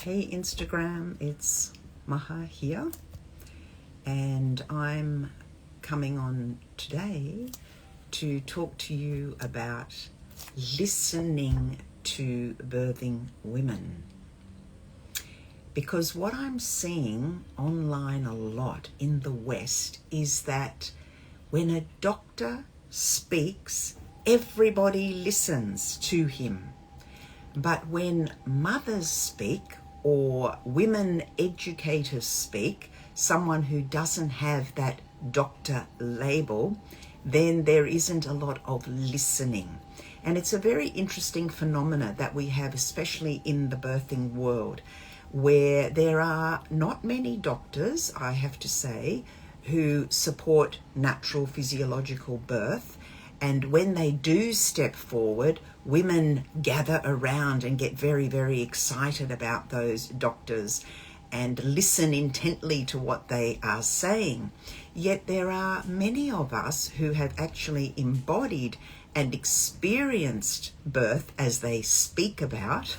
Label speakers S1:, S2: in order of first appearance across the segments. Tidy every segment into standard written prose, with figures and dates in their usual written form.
S1: Hey Instagram, it's Maha here, and I'm coming on today to talk to you about listening to birthing women. Because what I'm seeing online a lot in the West is that when a doctor speaks, everybody listens to him. But when mothers speak or women educators speak, someone who doesn't have that doctor label, then there isn't a lot of listening. And it's a very interesting phenomena that we have, especially in the birthing world, where there are not many doctors, I have to say, who support natural physiological birth. And when they do step forward, women gather around and get very, very excited about those doctors and listen intently to what they are saying. Yet there are many of us who have actually embodied and experienced birth as they speak about,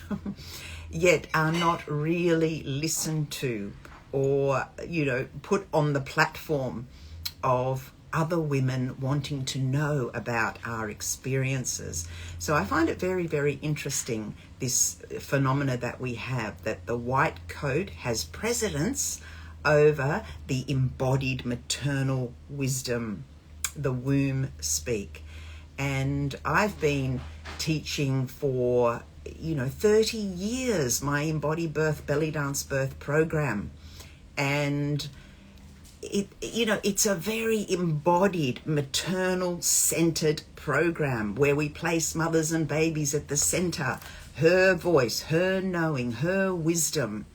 S1: yet are not really listened to or, put on the platform of other women wanting to know about our experiences. So I find it very, very interesting, this phenomena that we have, that the white coat has precedence over the embodied maternal wisdom, the womb speak. And I've been teaching for 30 years my EmbodyBirth belly dance birth program, and it's a very embodied, maternal-centered program where we place mothers and babies at the center, her voice, her knowing, her wisdom.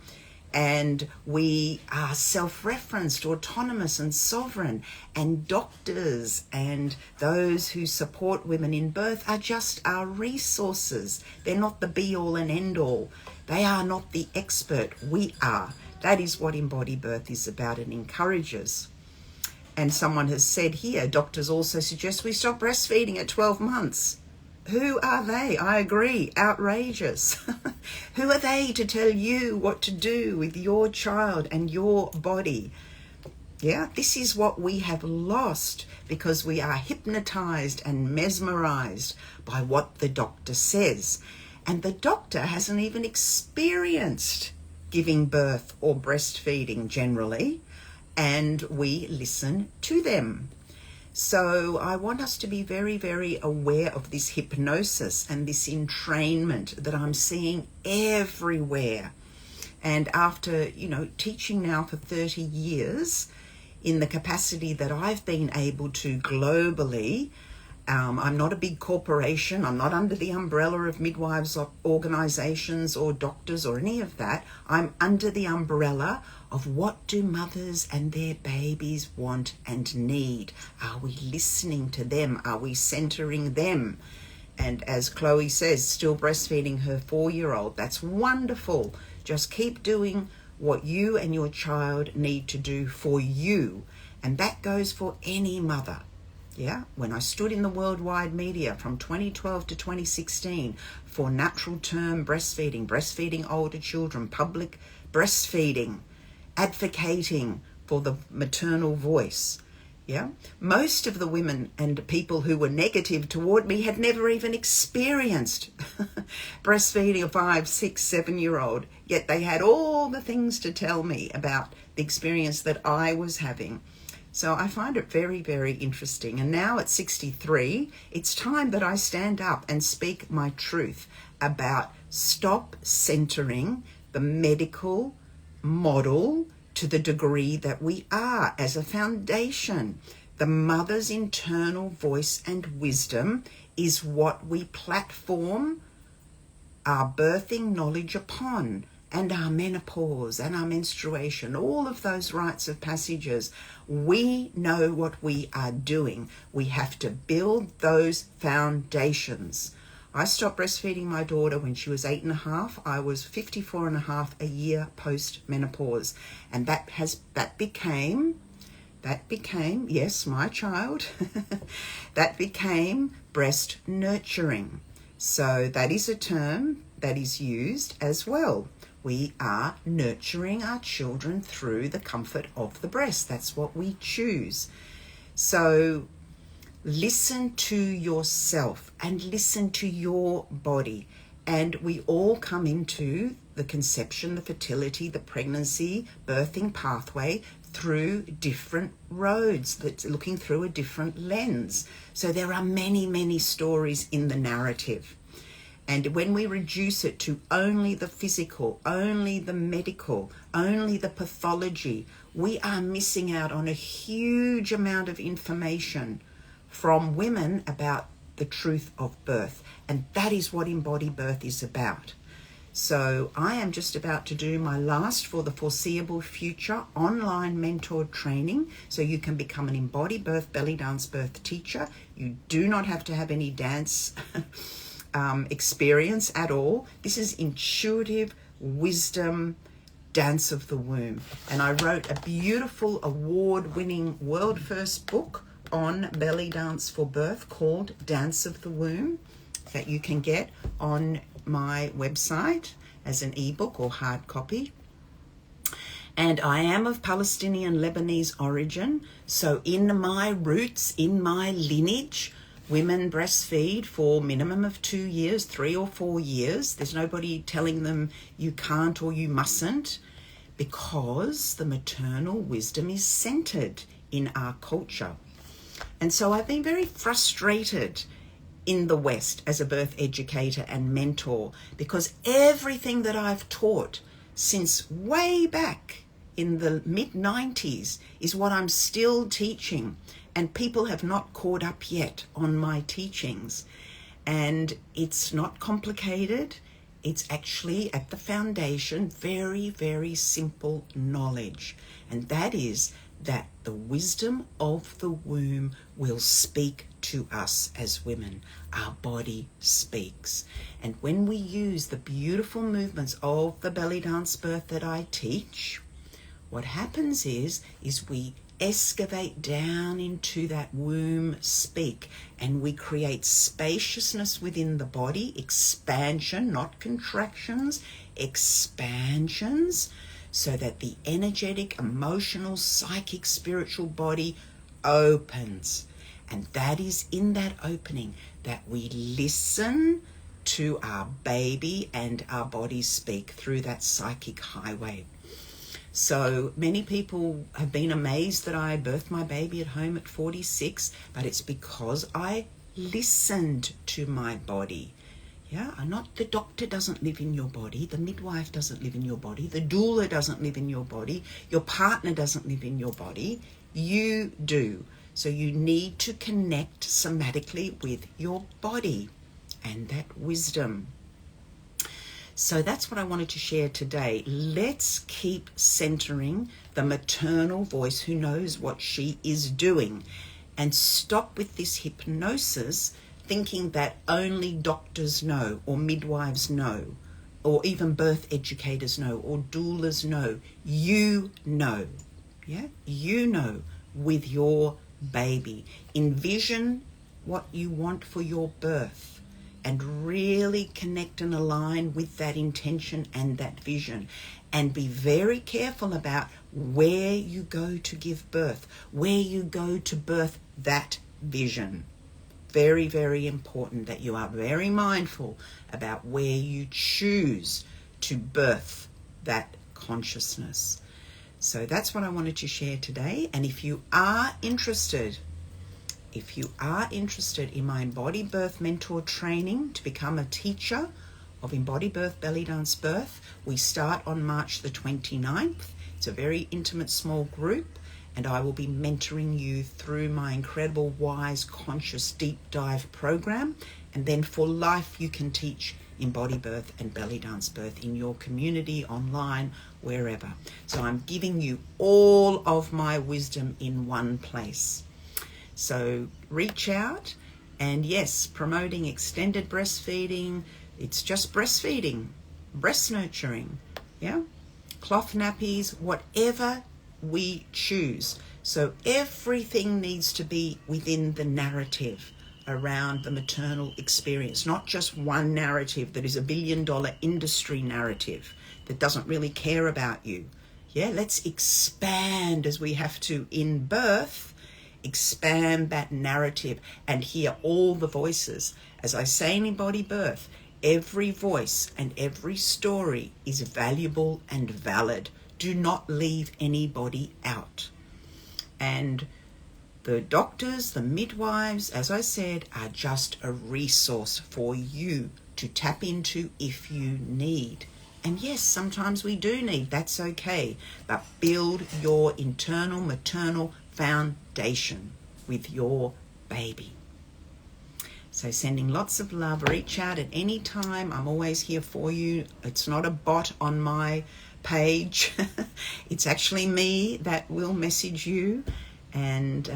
S1: And we are self-referenced, autonomous and sovereign. And doctors and those who support women in birth are just our resources. They're not the be-all and end-all. They are not the expert. We are. That is what EmbodyBirth is about and encourages. And someone has said here, doctors also suggest we stop breastfeeding at 12 months. Who are they? I agree, outrageous. Who are they to tell you what to do with your child and your body? Yeah, this is what we have lost because we are hypnotized and mesmerized by what the doctor says. And the doctor hasn't even experienced giving birth or breastfeeding generally, and we listen to them. So I want us to be very, very aware of this hypnosis and this entrainment that I'm seeing everywhere. And after, teaching now for 30 years in the capacity that I've been able to globally, I'm not a big corporation. I'm not under the umbrella of midwives organizations or doctors or any of that. I'm under the umbrella of what do mothers and their babies want and need. Are we listening to them? Are we centering them? And as Chloe says, still breastfeeding her 4-year-old. That's wonderful. Just keep doing what you and your child need to do for you. And that goes for any mother. Yeah, when I stood in the worldwide media from 2012 to 2016 for natural term breastfeeding, breastfeeding older children, public breastfeeding, advocating for the maternal voice. Yeah, most of the women and people who were negative toward me had never even experienced breastfeeding a 5, 6, 7-year-old, yet they had all the things to tell me about the experience that I was having. So I find it very, very interesting. And now at 63, it's time that I stand up and speak my truth about stop centering the medical model to the degree that we are as a foundation. The mother's internal voice and wisdom is what we platform our birthing knowledge upon, and our menopause and our menstruation, all of those rites of passages. We know what we are doing. We have to build those foundations. I stopped breastfeeding my daughter when she was 8.5. I was 54.5 a year post-menopause. And that became, yes, my child, that became breast nurturing. So that is a term that is used as well. We are nurturing our children through the comfort of the breast. That's what we choose. So listen to yourself and listen to your body. And we all come into the conception, the fertility, the pregnancy, birthing pathway through different roads, that's looking through a different lens. So there are many, many stories in the narrative. And when we reduce it to only the physical, only the medical, only the pathology, we are missing out on a huge amount of information from women about the truth of birth. And that is what EmbodyBirth is about. So I am just about to do my last for the foreseeable future online mentor training. So you can become an EmbodyBirth belly dance birth teacher. You do not have to have any dance experience at all. This is intuitive wisdom, dance of the womb. And I wrote a beautiful award-winning world first book on belly dance for birth called Dance of the Womb that you can get on my website as an ebook or hard copy. And I am of Palestinian Lebanese origin, so in my roots, in my lineage, women breastfeed for a minimum of 2 years, 3 or 4 years. There's nobody telling them you can't or you mustn't, because the maternal wisdom is centered in our culture. And so I've been very frustrated in the West as a birth educator and mentor, because everything that I've taught since way back in the mid-90s is what I'm still teaching, and people have not caught up yet on my teachings. And it's not complicated. It's actually at the foundation very, very simple knowledge, and that is that the wisdom of the womb will speak to us as women. Our body speaks. And when we use the beautiful movements of the belly dance birth that I teach, what happens is we excavate down into that womb speak, and we create spaciousness within the body, expansion, not contractions, expansions, so that the energetic, emotional, psychic, spiritual body opens. And that is in that opening that we listen to our baby and our body speak through that psychic highway. So many people have been amazed that I birthed my baby at home at 46, but it's because I listened to my body. Yeah, not the doctor doesn't live in your body, the midwife doesn't live in your body, the doula doesn't live in your body, your partner doesn't live in your body, you do. So you need to connect somatically with your body and that wisdom. So that's what I wanted to share today. Let's keep centering the maternal voice who knows what she is doing, and stop with this hypnosis thinking that only doctors know, or midwives know, or even birth educators know, or doulas know. You know, yeah? You know with your baby. Envision what you want for your birth and really connect and align with that intention and that vision. And be very careful about where you go to give birth, where you go to birth that vision. Very, very important that you are very mindful about where you choose to birth that consciousness. So that's what I wanted to share today. And if you are interested in my EmbodyBirth mentor training to become a teacher of EmbodyBirth belly dance birth, we start on March the 29th. It's a very intimate small group, and I will be mentoring you through my incredible wise conscious deep dive program. And then for life you can teach EmbodyBirth and belly dance birth in your community, online, wherever. So I'm giving you all of my wisdom in one place. So reach out, and yes, promoting extended breastfeeding. It's just breastfeeding, breast nurturing, yeah, cloth nappies, whatever we choose. So everything needs to be within the narrative around the maternal experience, not just one narrative that is $1 billion industry narrative that doesn't really care about you. Yeah, let's expand as we have to in birth, expand that narrative and hear all the voices. As I say in EmbodyBirth, every voice and every story is valuable and valid. Do not leave anybody out. And the doctors, the midwives, as I said, are just a resource for you to tap into if you need. And yes, sometimes we do need, that's okay. But build your internal maternal foundation with your baby. So sending lots of love. Reach out at any time. I'm always here for you. It's not a bot on my page. It's actually me that will message you. And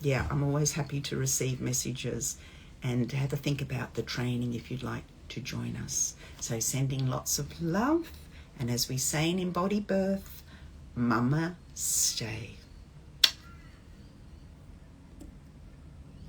S1: yeah, I'm always happy to receive messages and have a think about the training if you'd like to join us. So sending lots of love. And as we say in EmbodyBirth, Mama stay.